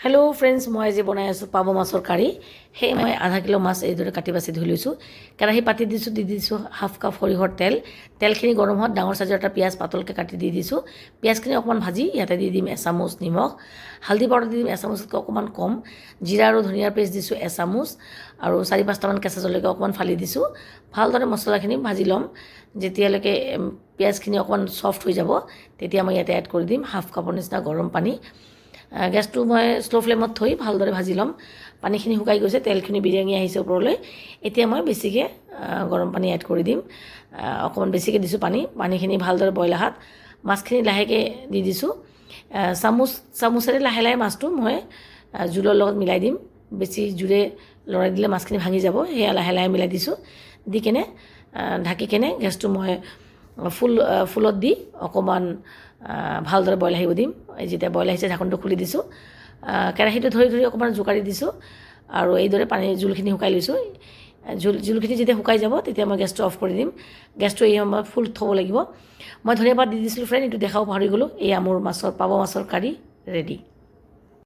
Hello' friends, মই আজি বনাই আছোঁ পাভ মাছৰ কাৰী। সেই মই আধা কিলো মাছ এইদৰে কাটি বাছি ধুই লৈছোঁ। কেৰাহী পাতি দি দিছোঁ হাফ কাপ সৰিয়হৰ তেল। তেলখিনি গৰম হোৱাত ডাঙৰ চাইজৰ এটা পিঁয়াজ পাতলকৈ কাটি দি দিছোঁ। পিঁয়াজখিনি অকণমান ভাজি ইয়াতে দি দিম এচামুচ নিমখ, হালধি পাউডাৰ দি দিম এচামুচতকৈ অকণমান কম, জিৰা আৰু ধনিয়াৰ পেষ্ট দিছোঁ এচামুচ, আৰু 4-5টামান কেঁচা জলকীয়া অকণমান ফালি দিছোঁ। ভালদৰে মছলাখিনি ভাজি ল'ম। যেতিয়ালৈকে পিঁয়াজখিনি অকণমান ছফ্ট হৈ যাব তেতিয়া মই ইয়াতে এড কৰি দিম হাফ কাপৰ নিচিনা গৰম পানী। গেছটো মই শ্ল' ফ্লেমত থৈ ভালদৰে ভাজি ল'ম। পানীখিনি শুকাই গৈছে, তেলখিনি বিৰিঙি আহিছে ওপৰলৈ। এতিয়া মই বেছিকৈ গৰম পানী এড কৰি দিম। অকণমান বেছিকৈ দিছোঁ পানীখিনি ভালদৰে বইল অহাত মাছখিনি লাহেকৈ দি দিছোঁ। চামুচেৰে লাহে লাহে মাছটো মই জোলৰ লগত মিলাই দিম। বেছি জোৰে লৰাই দিলে মাছখিনি ভাঙি যাব, সেয়া লাহে লাহে মিলাই দিছোঁ। দি কেনে ঢাকি কেনে গেছটো মই ফুলত দি অকণমান ভালদৰে বইল আহিব দিম। যেতিয়া বইল আহিছে ঢাকনটো খুলি দিছোঁ। কেৰাহীটো ধৰি অকণমান জোকাৰি দিছোঁ আৰু এইদৰে জোলখিনি শুকাই লৈছোঁ। জোলখিনি যেতিয়া শুকাই যাব তেতিয়া মই গেছটো অফ কৰি দিম। গেছটো এই সময়ত ফুল থ'ব লাগিব। মই ধনিয়া পাত দি দিছিলোঁ ফ্ৰেণ্ড, এইটো দেখাব পাহৰি গ'লোঁ। এয়া মোৰ পাভ মাছৰ কাৰী ৰেডি।